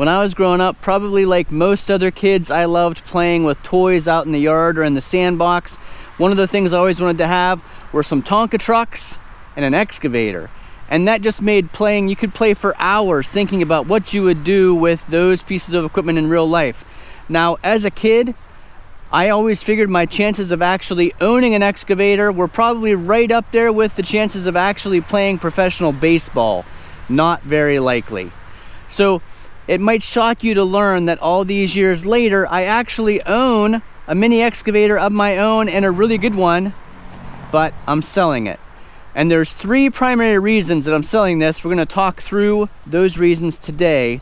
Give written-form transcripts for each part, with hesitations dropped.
When I was growing up, probably like most other kids, I loved playing with toys out in the yard or in the sandbox. One of the things I always wanted to have were some Tonka trucks and an excavator. And that just made playing, you could play for hours thinking about what you would do with those pieces of equipment in real life. Now, as a kid, I always figured my chances of actually owning an excavator were probably right up there with the chances of actually playing professional baseball. Not very likely. So it might shock you to learn that all these years later, I actually own a mini excavator of my own, and a really good one, but I'm selling it. And there's three primary reasons that I'm selling this. We're going to talk through those reasons today,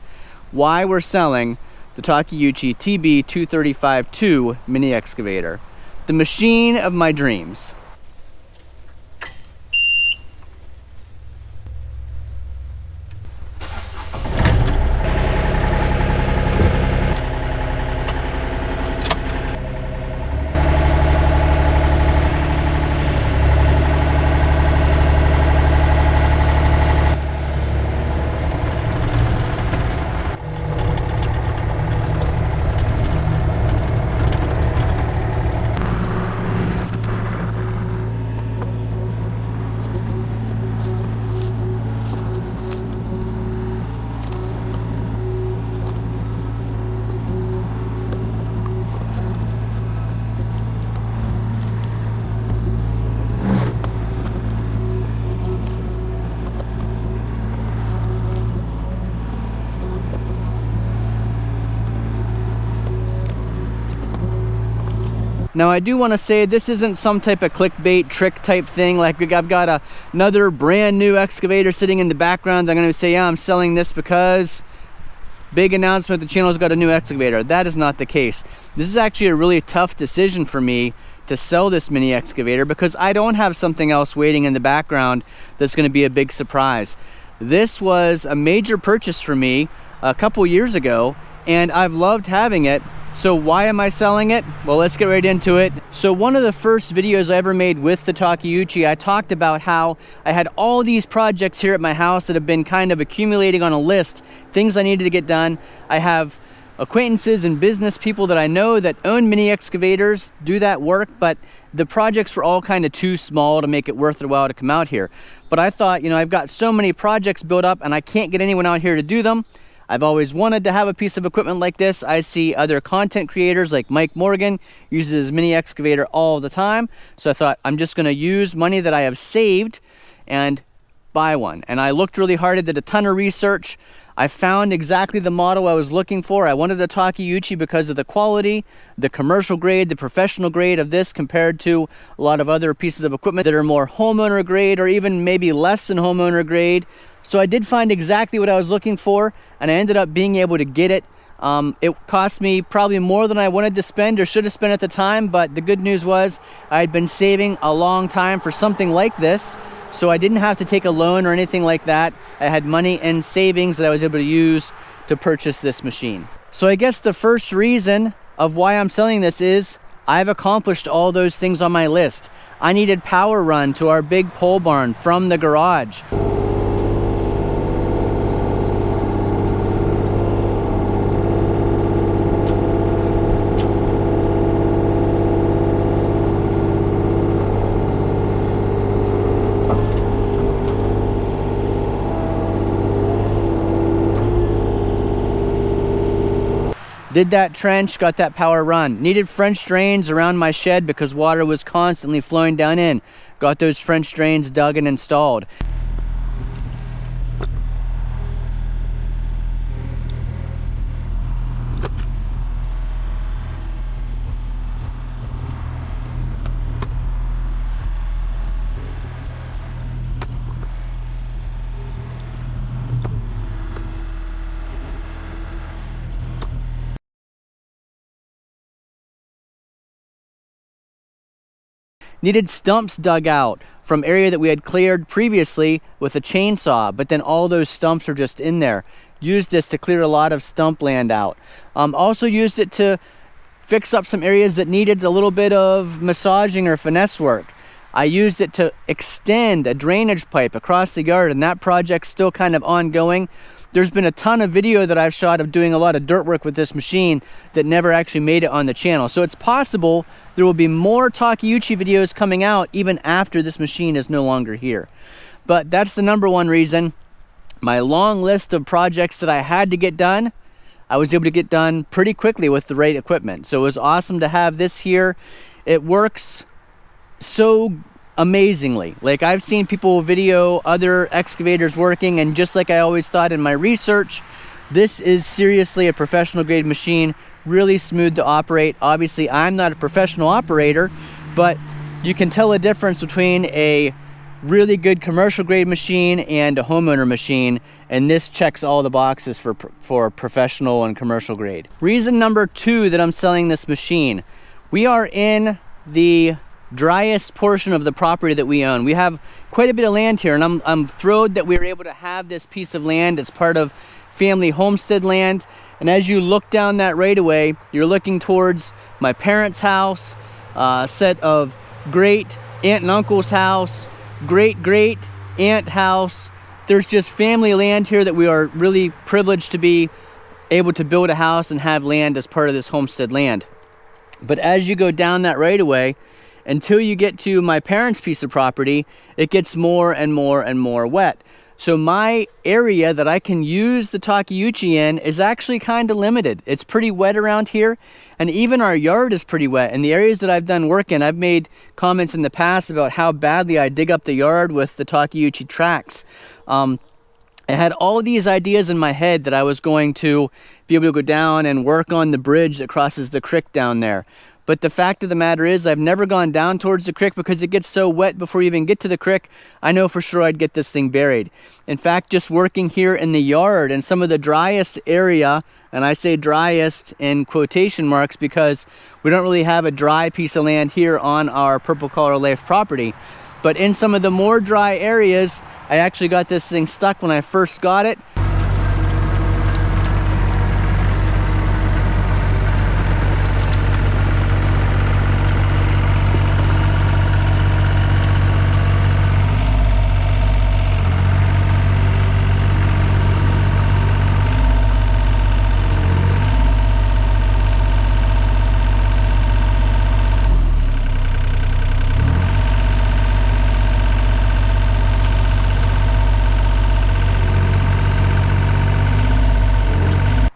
why we're selling the Takeuchi TB235-2 mini excavator, the machine of my dreams. Now I do want to say this isn't some type of clickbait trick type thing, like I've got another brand new excavator sitting in the background. I'm going to say, yeah, I'm selling this because big announcement, the channel's got a new excavator. That is not the case. This is actually a really tough decision for me to sell this mini excavator because I don't have something else waiting in the background that's going to be a big surprise. This was a major purchase for me a couple years ago, and I've loved having it. So why am I selling it? Well, let's get right into it. So one of the first videos I ever made with the Takeuchi, I talked about how I had all these projects here at my house that have been kind of accumulating on a list, things I needed to get done. I have acquaintances and business people that I know that own mini excavators, do that work, but the projects were all kind of too small to make it worth their while to come out here. But I thought, you know, I've got so many projects built up and I can't get anyone out here to do them. I've always wanted to have a piece of equipment like this. I see other content creators like Mike Morgan uses his mini excavator all the time. So I thought I'm just gonna use money that I have saved and buy one. And I looked really hard, I did a ton of research. I found exactly the model I was looking for. I wanted a Takeuchi because of the quality, the commercial grade, the professional grade of this compared to a lot of other pieces of equipment that are more homeowner grade or even maybe less than homeowner grade. So I did find exactly what I was looking for, and I ended up being able to get it. It cost me probably more than I wanted to spend or should have spent at the time, but the good news was I had been saving a long time for something like this, so I didn't have to take a loan or anything like that. I had money and savings that I was able to use to purchase this machine. So I guess the first reason of why I'm selling this is I've accomplished all those things on my list. I needed power run to our big pole barn from the garage. Did that trench, got that power run. Needed French drains around my shed because water was constantly flowing down in. Got those French drains dug and installed. Needed stumps dug out from area that we had cleared previously with a chainsaw, but then all those stumps are just in there. Used this to clear a lot of stump land out. Also used it to fix up some areas that needed a little bit of massaging or finesse work. I used it to extend a drainage pipe across the yard, and that project's still kind of ongoing. there's been a ton of video that I've shot of doing a lot of dirt work with this machine that never actually made it on the channel. So it's possible there will be more Takeuchi videos coming out even after this machine is no longer here. But that's the number one reason. My long list of projects that I had to get done, I was able to get done pretty quickly with the right equipment. So it was awesome to have this here. It works so amazingly. Like, I've seen people video other excavators working, and just like I always thought in my research, this is seriously a professional grade machine, really smooth to operate. Obviously, I'm not a professional operator, but you can tell a difference between a really good commercial grade machine and a homeowner machine, and this checks all the boxes for professional and commercial grade. Reason number two that I'm selling this machine, we are in the driest portion of the property that we own. We have quite a bit of land here, and I'm thrilled that we were able to have this piece of land. It's part of family homestead land, and as you look down that right away, you're looking towards my parents' house, a set of great aunt and uncle's house, great aunt house. There's just family land here that we are really privileged to be able to build a house and have land as part of this homestead land. But as you go down that right away, until you get to my parents' piece of property, it gets more and more and more wet. So my area that I can use the Takeuchi in is actually kind of limited. It's pretty wet around here, and even our yard is pretty wet. In the areas that I've done work in, I've made comments in the past about how badly I dig up the yard with the Takeuchi tracks. I had all these ideas in my head that I was going to be able to go down and work on the bridge that crosses the creek down there. But the fact of the matter is, I've never gone down towards the creek because it gets so wet before you even get to the creek. I know for sure I'd get this thing buried. In fact, just working here in the yard and some of the driest area, and I say driest in quotation marks because we don't really have a dry piece of land here on our Purple Collar Life property. But in some of the more dry areas, I actually got this thing stuck when I first got it.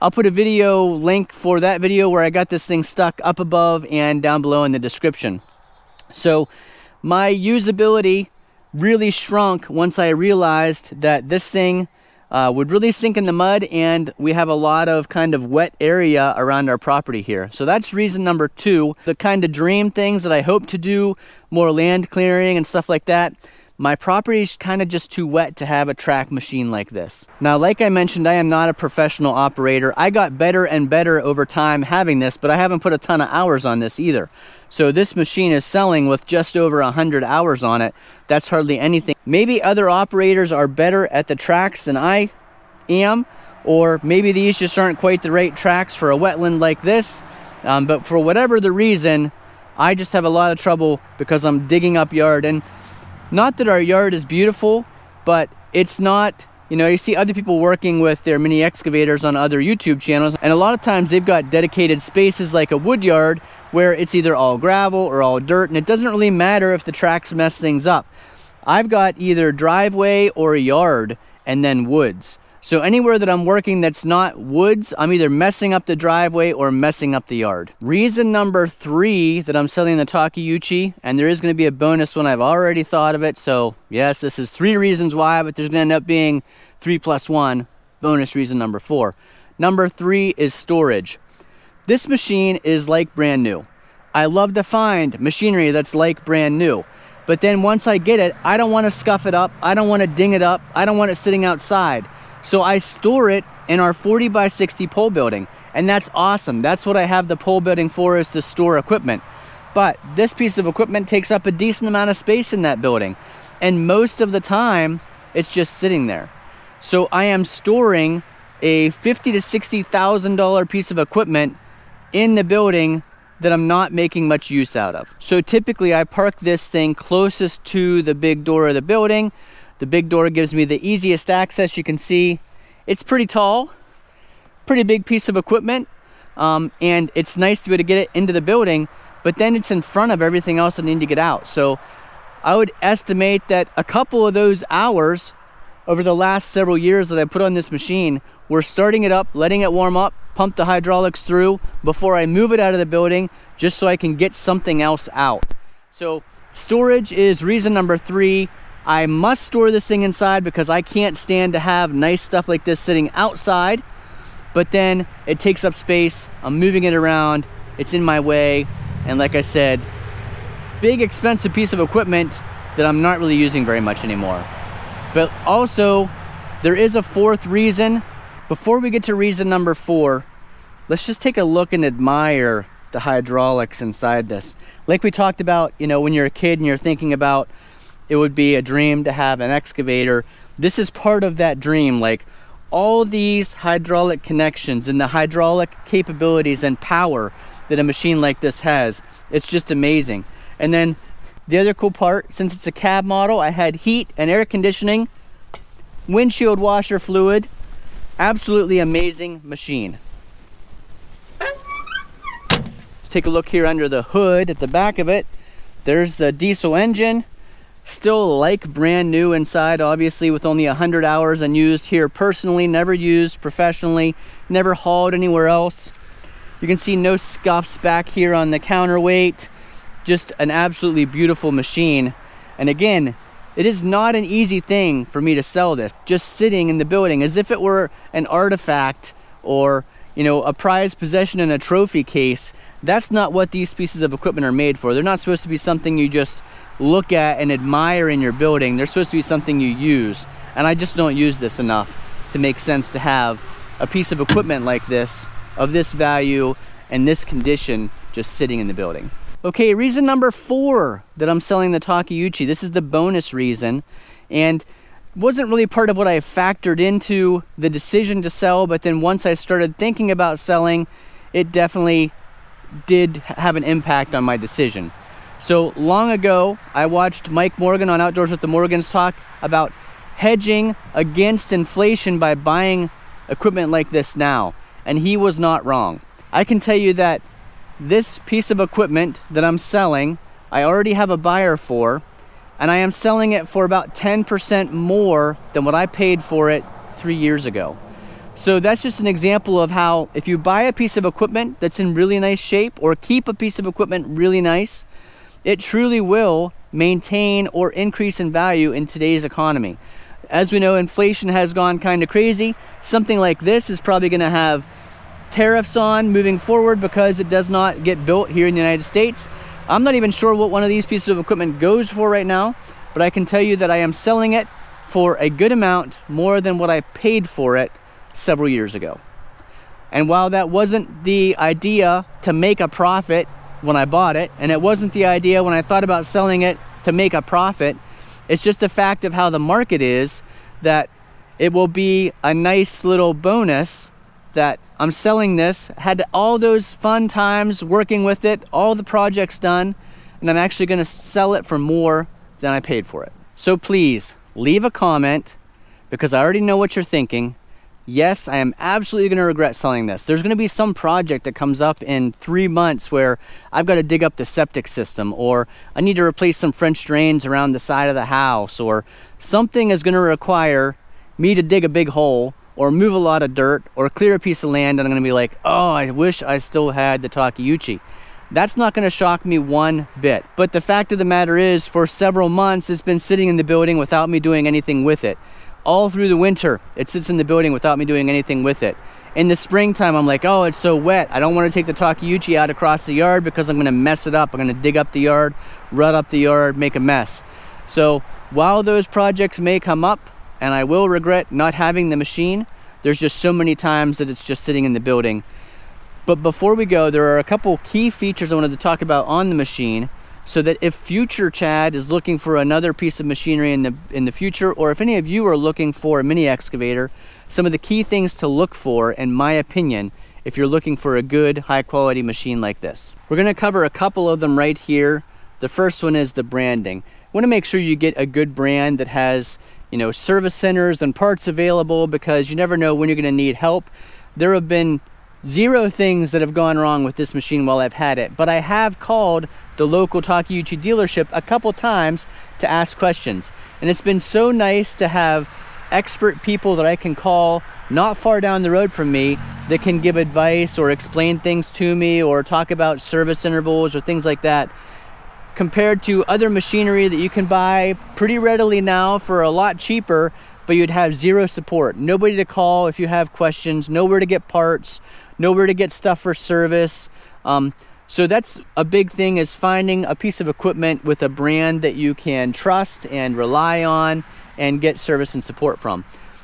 I'll put a video link for that video where I got this thing stuck up above and down below in the description. So my usability really shrunk once I realized that this thing would really sink in the mud, and we have a lot of kind of wet area around our property here. So that's reason number two. The kind of dream things that I hope to do, more land clearing and stuff like that, my property is kind of just too wet to have a track machine like this. Now, like I mentioned, I am not a professional operator. I got better and better over time having this, but I haven't put a ton of hours on this either. So this machine is selling with just over 100 hours on it. That's hardly anything. Maybe other operators are better at the tracks than I am, or maybe these just aren't quite the right tracks for a wetland like this. But for whatever the reason, I just have a lot of trouble because I'm digging up yard. And not that our yard is beautiful, but it's not, you know, you see other people working with their mini excavators on other YouTube channels, and a lot of times they've got dedicated spaces like a wood yard where it's either all gravel or all dirt, and it doesn't really matter if the tracks mess things up. I've got either driveway or a yard and then woods. So anywhere that I'm working that's not woods, I'm either messing up the driveway or messing up the yard. Reason number three that I'm selling the Takeuchi, and there is going to be a bonus one, I've already thought of it. So yes, this is 3 reasons why, but there's going to end up being 3 + 1, bonus reason number 4. Number 3 is storage. This machine is like brand new. I love to find machinery that's like brand new. But then once I get it, I don't want to scuff it up. I don't want to ding it up. I don't want it sitting outside. So I store it in our 40 by 60 pole building, and that's awesome. That's what I have the pole building for, is to store equipment. But this piece of equipment takes up a decent amount of space in that building, and most of the time it's just sitting there. So I am storing a $50,000 to $60,000 piece of equipment in the building that I'm not making much use out of. So typically I park this thing closest to the big door of the building. The big door gives me the easiest access, you can see, it's pretty tall, pretty big piece of equipment, and it's nice to be able to get it into the building, but then it's in front of everything else that I need to get out. So I would estimate that a couple of those hours over the last several years that I put on this machine, we're starting it up, letting it warm up, pump the hydraulics through before I move it out of the building, just so I can get something else out. So storage is reason number 3. I must store this thing inside because I can't stand to have nice stuff like this sitting outside, but then it takes up space, I'm moving it around, it's in my way, and like I said, big expensive piece of equipment that I'm not really using very much anymore. But also, there is a 4th reason. Before we get to reason number 4, let's just take a look and admire the hydraulics inside this. Like we talked about, you know, when you're a kid and you're thinking about it would be a dream to have an excavator, this is part of that dream. Like all these hydraulic connections and the hydraulic capabilities and power that a machine like this has, it's just amazing. And then the other cool part, since it's a cab model, I had heat and air conditioning, windshield washer fluid, absolutely amazing machine. Let's take a look here under the hood at the back of it. There's the diesel engine, still like brand new inside, obviously with only 100 hours unused here personally, never used professionally, never hauled anywhere else. You can see no scuffs back here on the counterweight. Just an absolutely beautiful machine. And again, it is not an easy thing for me to sell this, just sitting in the building as if it were an artifact or, you know, a prized possession in a trophy case. That's not what these pieces of equipment are made for. They're not supposed to be something you just look at and admire in your building. They're supposed to be something you use. And I just don't use this enough to make sense to have a piece of equipment like this, of this value and this condition, just sitting in the building. Okay, reason number 4 that I'm selling the Takeuchi. This is the bonus reason, and wasn't really part of what I factored into the decision to sell, but then once I started thinking about selling, it definitely did have an impact on my decision. So long ago, I watched Mike Morgan on Outdoors with the Morgans talk about hedging against inflation by buying equipment like this now, and he was not wrong. I can tell you that this piece of equipment that I'm selling, I already have a buyer for, and I am selling it for about 10% more than what I paid for it 3 years ago. So that's just an example of how if you buy a piece of equipment that's in really nice shape or keep a piece of equipment really nice, it truly will maintain or increase in value in today's economy. As we know, inflation has gone kind of crazy. Something like this is probably going to have tariffs on moving forward because it does not get built here in the United States. I'm not even sure what one of these pieces of equipment goes for right now, but I can tell you that I am selling it for a good amount more than what I paid for it several years ago. And while that wasn't the idea to make a profit when I bought it, and it wasn't the idea when I thought about selling it to make a profit, it's just a fact of how the market is, that it will be a nice little bonus that I'm selling this, had all those fun times working with it, all the projects done, and I'm actually going to sell it for more than I paid for it. So please leave a comment, because I already know what you're thinking. Yes, I am absolutely going to regret selling this. There's going to be some project that comes up in 3 months where I've got to dig up the septic system, or I need to replace some French drains around the side of the house, or something is going to require me to dig a big hole or move a lot of dirt or clear a piece of land, and I'm going to be like, oh, I wish I still had the Takeuchi. That's not going to shock me one bit. But the fact of the matter is, for several months, it's been sitting in the building without me doing anything with it. All through the winter, it sits in the building without me doing anything with it. In the springtime, I'm like, oh, it's so wet. I don't want to take the Takeuchi out across the yard because I'm going to mess it up. I'm going to dig up the yard, rut up the yard, make a mess. So while those projects may come up, and I will regret not having the machine, there's just so many times that it's just sitting in the building. But before we go, there are a couple key features I wanted to talk about on the machine, so that if future Chad is looking for another piece of machinery in the future, or if any of you are looking for a mini excavator, some of the key things to look for, in my opinion, if you're looking for a good, high quality machine like this. We're going to cover a couple of them right here. The first one is the branding. You want to make sure you get a good brand that has, you know, service centers and parts available, because you never know when you're going to need help. There have been zero things that have gone wrong with this machine while I've had it, but I have called the local Takeuchi dealership a couple times to ask questions, and it's been so nice to have expert people that I can call not far down the road from me that can give advice or explain things to me or talk about service intervals or things like that, compared to other machinery that you can buy pretty readily now for a lot cheaper, but you'd have zero support, nobody to call if you have questions, nowhere to get parts, nowhere to get stuff for service. So that's a big thing, is finding a piece of equipment with a brand that you can trust and rely on and get service and support from.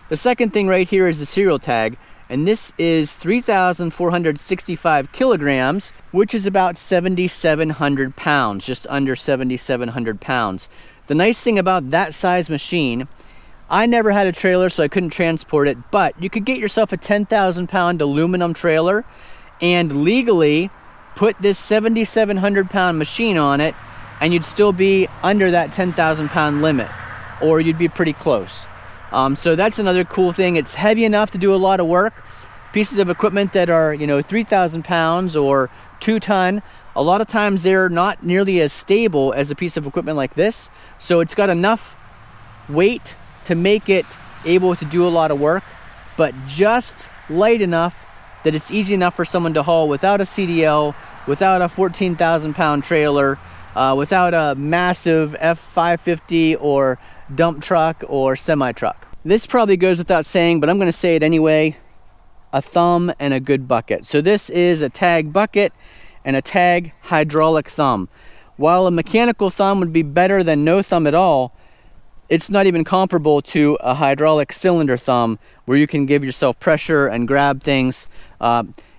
The second thing right here is the serial tag, and this is 3,465 kilograms, which is about 7,700 pounds, just under 7,700 pounds. The nice thing about that size machine, I never had a trailer, so I couldn't transport it, but you could get yourself a 10,000 pound aluminum trailer and legally put this 7,700 pound machine on it, and you'd still be under that 10,000 pound limit, or you'd be pretty close. So that's another cool thing. It's heavy enough to do a lot of work. Pieces of equipment that are, you know, 3,000 pounds or 2 ton, a lot of times they're not nearly as stable as a piece of equipment like this. So it's got enough weight to make it able to do a lot of work, but just light enough that it's easy enough for someone to haul without a CDL, without a 14,000 pound trailer, without a massive F550 or dump truck or semi truck. This probably goes without saying, but I'm going to say it anyway: a thumb and a good bucket. So this is a tag bucket and a tag hydraulic thumb. While a mechanical thumb would be better than no thumb at all, it's not even comparable to a hydraulic cylinder thumb where you can give yourself pressure and grab things.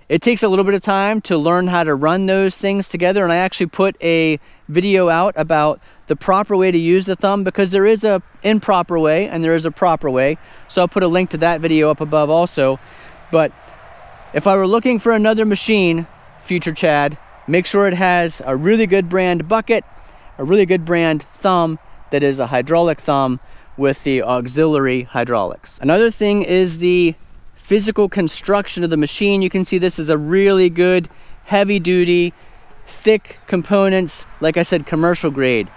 It takes a little bit of time to learn how to run those things together, and I actually put a video out about the proper way to use the thumb, because there is a improper way and there is a proper way. So I'll put a link to that video up above also. But if I were looking for another machine, future Chad, make sure it has a really good brand bucket, a really good brand thumb that is a hydraulic thumb with the auxiliary hydraulics. Another thing is the physical construction of the machine. You can see this is a really good, heavy duty, thick components, like I said, commercial grade.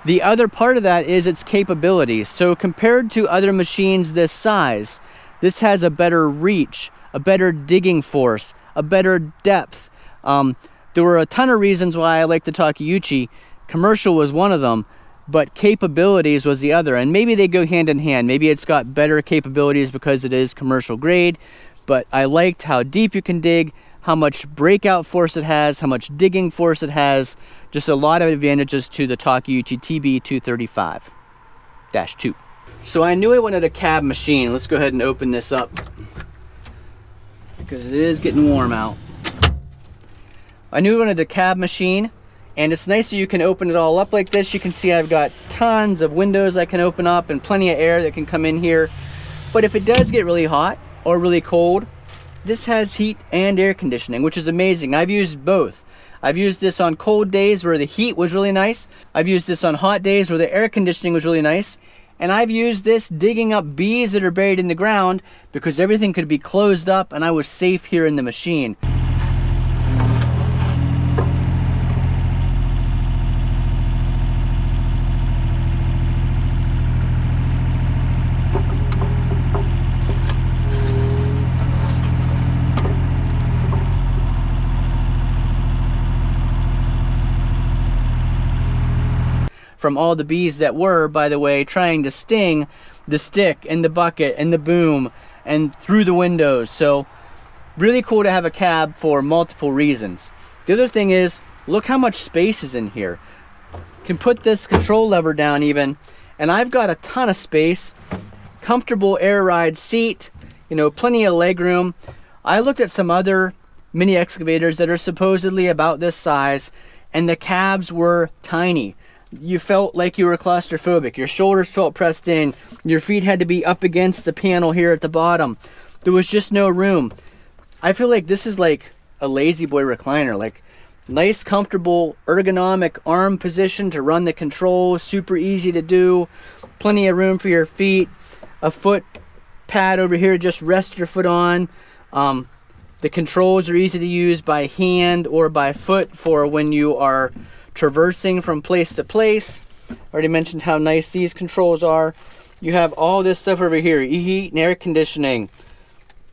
The other part of that is its capabilities. So compared to other machines this size, this has a better reach, a better digging force, a better depth. There were a ton of reasons why I like the Takeuchi. Commercial was one of them, but capabilities was the other, and maybe they go hand in hand. Maybe it's got better capabilities because it is commercial grade, but I liked how deep you can dig, how much breakout force it has, how much digging force it has. Just a lot of advantages to the Takeuchi TB235-2. So I knew I wanted a cab machine. Let's go ahead and open this up because it is getting warm out. I knew I wanted a cab machine, and it's nice that you can open it all up like this. You can see I've got tons of windows I can open up and plenty of air that can come in here. But if it does get really hot or really cold, this has heat and air conditioning, which is amazing. I've used both. I've used this on cold days where the heat was really nice. I've used this on hot days where the air conditioning was really nice. And I've used this digging up bees that are buried in the ground because everything could be closed up and I was safe here in the machine. From all the bees that were, by the way, trying to sting the stick and the bucket and the boom and through the windows. So really cool to have a cab for multiple reasons. The other thing is, look how much space is in here. You can put this control lever down even, and I've got a ton of space, comfortable air ride seat, you know, plenty of leg room. I looked at some other mini excavators that are supposedly about this size, and the cabs were tiny. You felt like you were claustrophobic. Your shoulders felt pressed in. Your feet had to be up against the panel here at the bottom. There was just no room. I feel like this is like a lazy boy recliner, like nice, comfortable, ergonomic arm position to run the controls, super easy to do. plenty of room for your feet, a foot pad over here to just rest your foot on. The controls are easy to use by hand or by foot for when you are traversing from place to place. Already mentioned how nice these controls are. You have all this stuff over here: heat and air conditioning,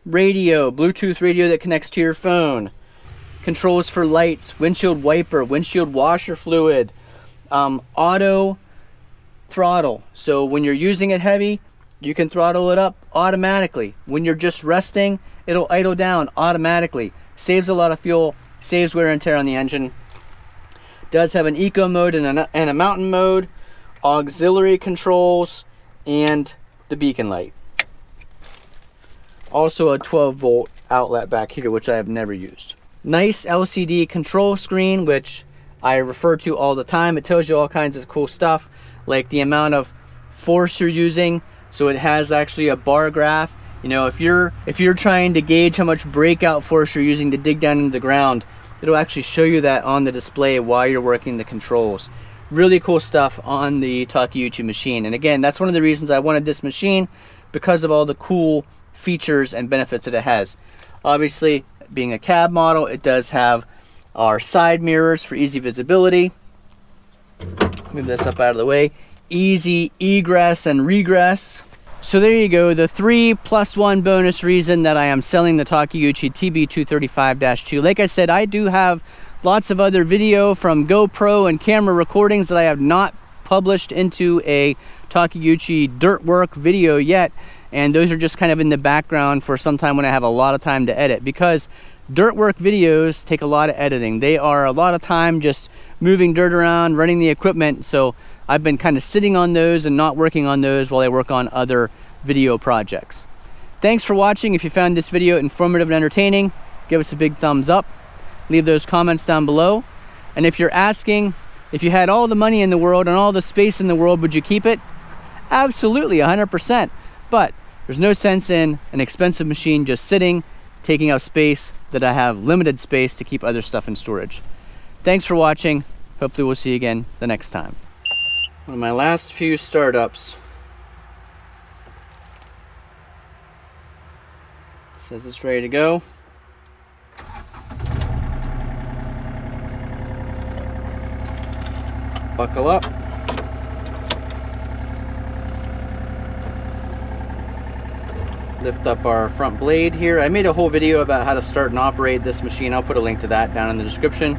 radio, Bluetooth radio that connects to your phone, controls for lights, windshield wiper, windshield washer fluid, auto throttle. So when you're using it heavy, you can throttle it up automatically. When you're just resting, it'll idle down automatically. Saves a lot of fuel, saves wear and tear on the engine. Does have an eco mode and a mountain mode, auxiliary controls, and the beacon light. Also a 12-volt outlet back here, which I have never used. Nice LCD control screen, which I refer to all the time. It tells you all kinds of cool stuff, like the amount of force you're using. So it has actually a bar graph. You know, if you're trying to gauge how much breakout force you're using to dig down into the ground, it'll actually show you that on the display while you're working the controls. Really cool stuff on the Takeuchi machine. And again, that's one of the reasons I wanted this machine, because of all the cool features and benefits that it has. Obviously, being a cab model, it does have our side mirrors for easy visibility. Move this up out of the way. Easy egress and regress. So there you go, the 3+1 bonus reason that I am selling the Takeuchi TB235-2. Like I said, I do have lots of other video from GoPro and camera recordings that I have not published into a Takeuchi dirt work video yet, and those are just kind of in the background for some time when I have a lot of time to edit, because dirt work videos take a lot of editing. They are a lot of time just moving dirt around, running the equipment, so I've been kind of sitting on those and not working on those while I work on other video projects. Thanks for watching. If you found this video informative and entertaining, give us a big thumbs up. Leave those comments down below. And if you're asking, if you had all the money in the world and all the space in the world, would you keep it? Absolutely, 100%. But there's no sense in an expensive machine just sitting, taking up space that I have limited space to keep other stuff in storage. Thanks for watching. Hopefully we'll see you again the next time. One of my last few startups. It says it's ready to go. Buckle up. Lift up our front blade here. I made a whole video about how to start and operate this machine. I'll put a link to that down in the description.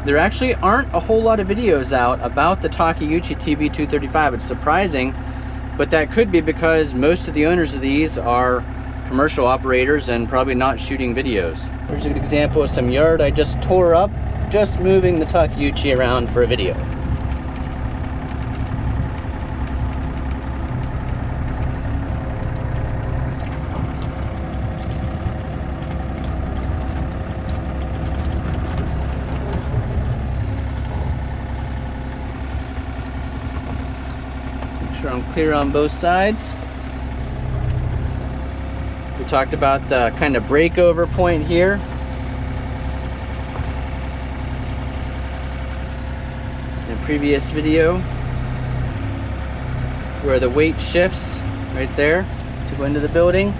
There actually aren't a whole lot of videos out about the Takeuchi TB235. It's surprising, but that could be because most of the owners of these are commercial operators and probably not shooting videos. Here's a good example of some yard I just tore up, just moving the Takeuchi around for a video. I'm clear on both sides. We talked about the kind of breakover point here. In a previous video, where the weight shifts right there to go into the building.